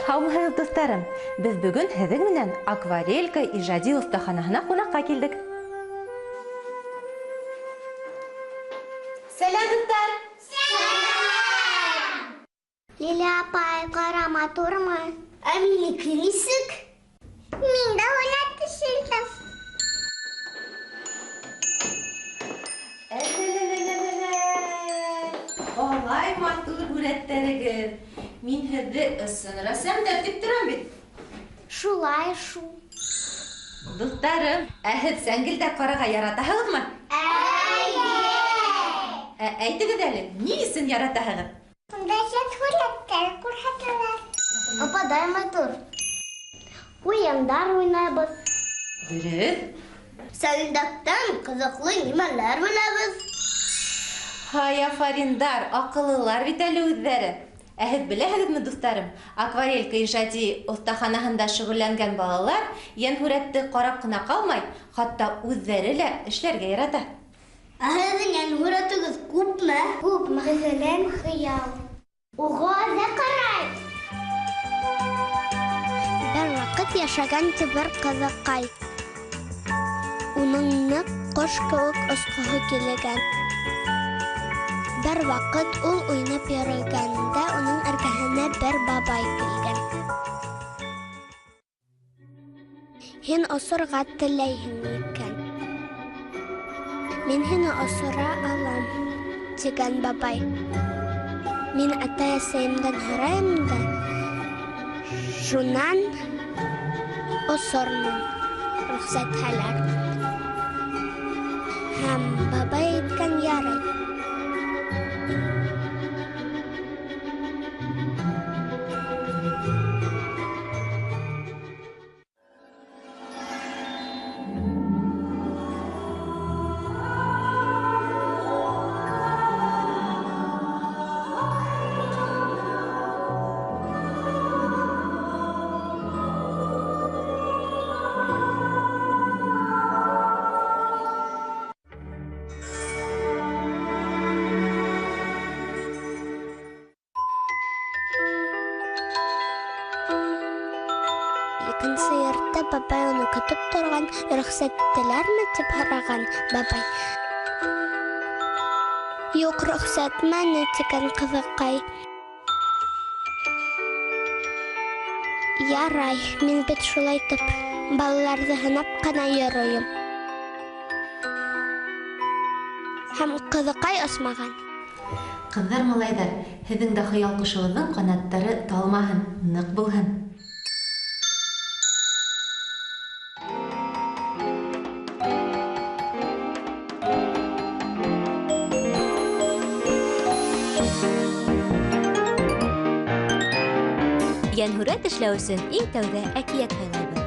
Һаумыһыз, дуҫтарым! Без бөгөн һеҙҙең менән акварелька ижади оҫтаханаһына ҡунаҡҡа килдек. Сәләм, дуҫтар! Сәләм! Лиля апай, ҡарама турмы? Ә минеке нисек? Мин дә уйлап төшөрҙөм. Ағай, матур һүрәттәрегеҙ. Мин һеҙҙе ысын рәсемдәп тип торам бит. Шулай шу. Дуҫтарым, ә һеҙ сәңгелдәк ҡарарға яратаһығыҙмы? Әйтегеҙ әле, ни өсөн яратаһығыҙ? Унда шәп һүрәттәр күрһәтәләр. Ападай матур. Уйындар уйнайбыҙ. Дөрөҫ. Сәңгелдәктән ҡыҙыҡлы нимәләр беләбеҙ. Һай, афариндар, аҡыллылар бит әле үҙҙәре. Ә һеҙ беләһегеҙме, дуҫтарым, акварелька ижади оҫтаханаһында шөғөлләнгән балалар йәнһүрәтте ҡарап ҡына ҡалмай, хатта үҙҙәре лә эшләргә ярата. Ә һеҙҙең йәнһүрәтегеҙ күпме? Күп, мәҫәлән, хыял. Уға ҙа ҡарай. Бер ваҡыт йәшәгән бер ҡыҙыҡай. Уның ныҡ ҡош кеүек осҡоһо килгән. Бер ваҡыт ул уйнап йөрөгәндә уның эргәһенә бер бабай килгән. Һин осорға теләйһеңме икән? Мин һине осора алам, тигән бабай. Мин атай-әсәйемдән һорайым да, шунан осормон, рөхсәтһәләр. Һәм бабай әйткән ярай. Икенсе йортта бабай уны көтөп торған, рөхсәттеләрме тип һораған бабай. Юҡ, рөхсәтмәне тигән ҡыҙыҡай. Ярай, мин бит шулай тип балаларҙы һынап ҡына йөрөйөм. Һәм ҡыҙыҡай осмаған. Ҡыҙҙар, малайҙар, һеҙҙең дә хыял ҡошоғоҙҙоң ҡанаттары талмаһын, ныҡ булһын. Йәнһүрәт эшләү өсөн иң тәүҙә әкиәт һайлайбыҙ.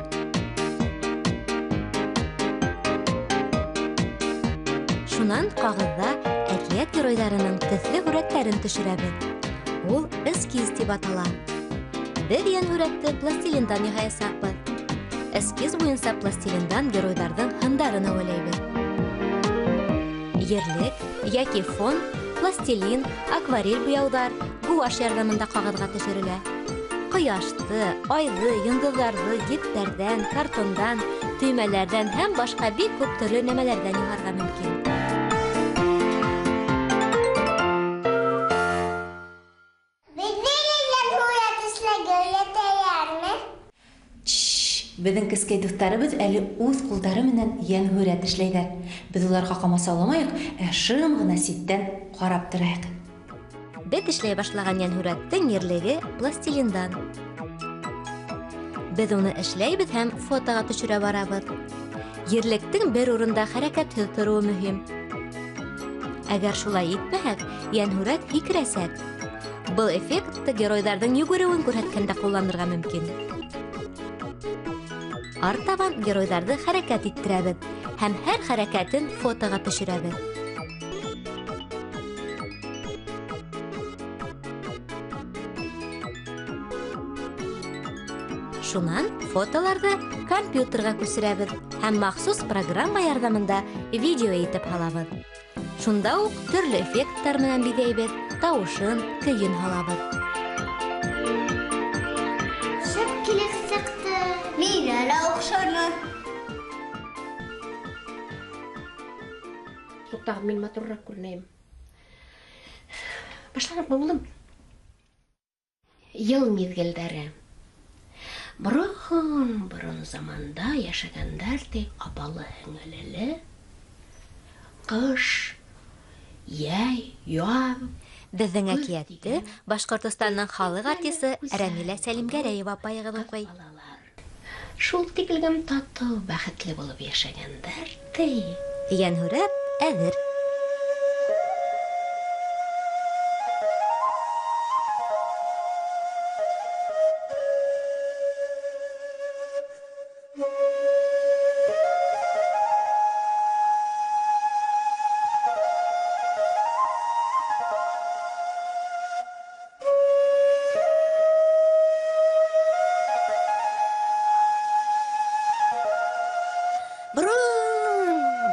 Шунан ҡағыҙҙа әкиәт геройҙарының төҫлө һүрәттәрен төшөрәбеҙ. Ул эскиз тип атала. Беҙ йәнһүрәтте пластилиндан яһаясаҡбыҙ. Эскиз буйынса пластилиндан геройҙарҙың һындарын әүәләйбеҙ. Ерлек йәки фон, пластилин, акварель буяуҙар гуаш ярҙамында ҡағыҙға төшөрөлә. Ҡояшты, айҙы, йондоҙҙарҙы ептәрҙән, картондан, төймәләрҙән һәм башҡа бик күп төрлө нәмәләрҙән яһарға мөмкин. Беҙҙең кескәй дуҫтарыбыҙ әле үҙ ҡулдары менән йәнһүрәт эшләйҙәр. Беҙ уларға ҡамасауламайыҡ, ә шым ғына ситтән ҡарап торайыҡ. Беҙ эшләй башлаған йәнһүрәттең ерлеге пластилиндан. Беҙ уны эшләйбеҙ һәм фотоға төшөрә барабыҙ. Ерлектең бер урында хәрәкәтһеҙ тороуы мөһим. Әгәр шулай итмәһәк, йәнһүрәт һикерәсәк. Был эффектты геройҙарҙың йүгереүен күрһәткәндә ҡулланырға мөмкин. Артабан геройҙарҙы хәрәкәт иттерәбеҙ һәм һәр хәрәкәтен фотоға төшөрәбеҙ. Шунан фотоларҙы компьютерға күсерәбеҙ һәм махсус программа ярҙамында видео итеп һалабыҙ. Шунда уҡ төрлө эффекттар менән биҙәйбеҙ, тауышын, көйөн һалабыҙ. Туктагын, мин матуррак күренәйем. Башланып булдым. Йыл мизгелдәре. Борын заманда яшәгәннәр ди, апалы һеңлеле. Кыш, яй, яз. Безнең әкиятте Башкортстанның халык артисты Рәмилә Сәлимгәрәева апайыгыз укый. Шул тиклегем тату, бәхетле булып яшәгәннәр ди. Янһүрәт әҙер.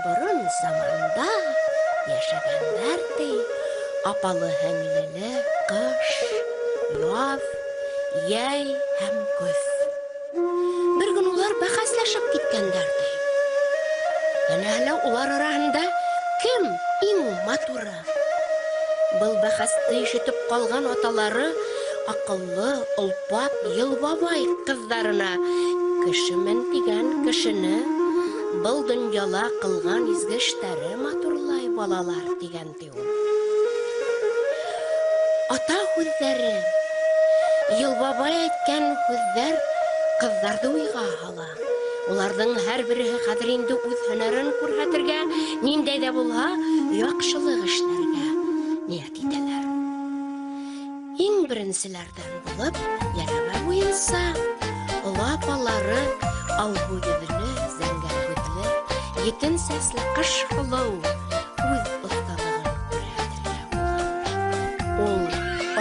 Борын заманда яшәгәннәр ди, апалы һеңлеле, кыш, яз, яй һәм көз. Бер көн улар бәхәсләшеп киткәннәр ди. Әнә улар араһында кем иң матуры? Был бәхәсте ишетеп калган аталары акыллы, олпат, Йыл бабай кызларына кешемен дигән кешене был дөньяла кылган изге эштәре матурлай балалар дигән ди ул. Ата һүзләре, Йыл бабай әйткән һүзләр кызларды уйга һала. Уларның һәрберсе хәзер инде үз һөнәрен күрсәтергә, ниндәй дә булһа, яхшылык эшләргә ният итәләр. Иң беренчеләрдән булып, ярага буенса, олы апалары алгы йөзле, зәңгәр күзле, етен сәсле кыш Һылыу үз осталыгын күрсәтергә булганнар. Ул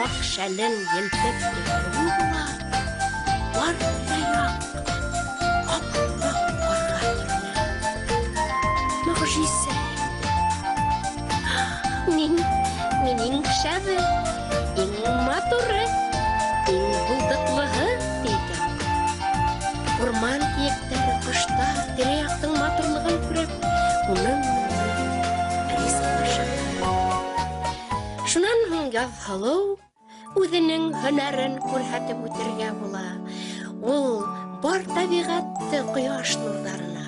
ак шәлен елтеп кигән була, бар таяк, ап-ак карга төренә. Мөгъҗизә. Минең шәбе, иң матуры, иң булдыклыгы дигән. Урман киектәре, коштар, тирә-яктың матурлыгын күреп, уның ризалаша. Шуннан һуң яз Һылыу үзенең һөнәрен күрсәтеп үтәргә була. Ул бар табигатьте кояш нурларына,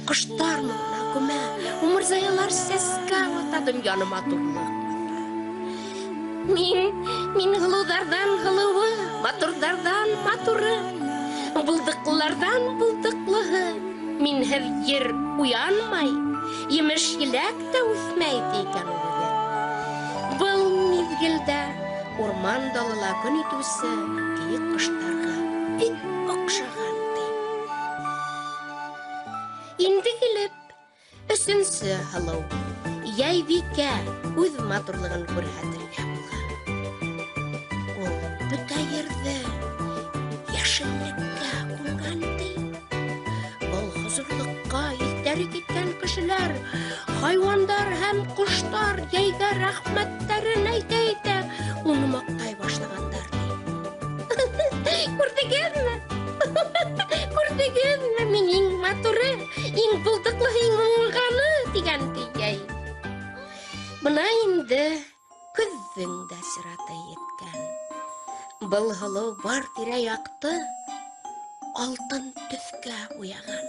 коштар нурына күмә, умырзаялар сәскә ата дөньяны матурлык. Мин Һылыудардан Һылыуы, матурдардан матуры, булдыклылардан булдыклыгы. Минһеҙ ер уянмай, емеш еләк тә үҫмәй дигән ул. Был миҙгелдә урман далала көн итеүсе кейек ҡоштарға бик оҡшаған ди. Инде килеп, өсөнсө Һылыу, Яйбикә үҙ матурлығын күрһәтергә була. Ул бөтә ерҙе йәшеллеккә күмгән ди. Был хозурлыҡҡа илтәре киткән кешеләр, хайуандар һәм ҡоштар йәйгә рәхмәттәрен әйтә-әйтә уны маҡтай башлағандар ди. Күрҙегеҙме? Күрҙегеҙме? Мин иң матуры, иң булдыҡлыһы, иң уңғаны тигән ди йәй. Бына инде көҙҙөң дә сираты еткән. Был Һылыу бар тирә-яҡты алтын төҫкә буяған.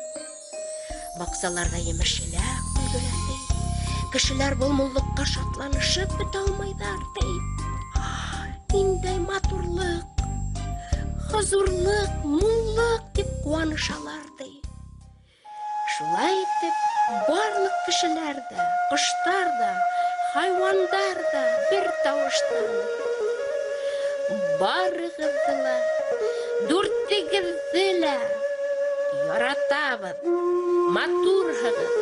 Баҡсаларҙа емеш-еләк өлгөрә. Кешеләр был муллыҡҡа шатланышып бөтә алмайҙар ди. Ниндәй матурлык, хозурлык, муллык дип ҡыуанышалар ди. Шулай итеп, барлыҡ кешеләр дә, ҡоштар да, хайуандар да бер тауыштан барығыҙҙы ла, дүртегеҙҙе лә яратабыҙ, матурһығыҙ,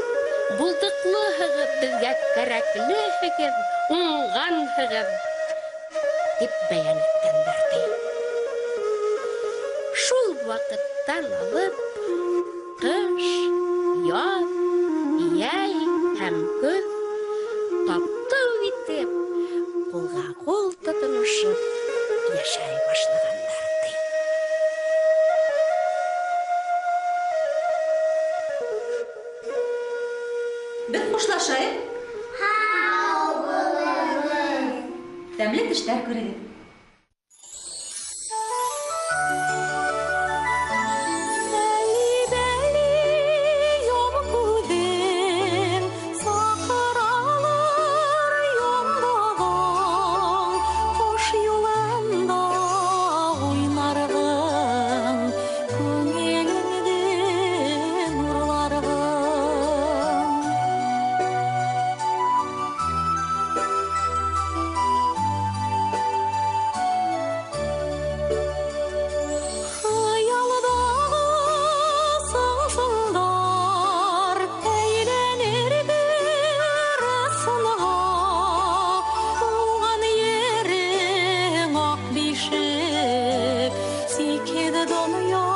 булдыҡлыһығыҙ, беҙгә кәрәклеһегеҙ, уңғанһығыҙ дип бәйән иткәндәр ди. Шул ваҡыттан алып, ҡыш, яҙ, йәй һәм көҙ таптау итеп, ҡулға-ҡул тотоношоп йәшәй башлағандар ди. Беҙ ҡушлашайыҡ. Һай. тәмле төштәр күрегез. Sikede donuyor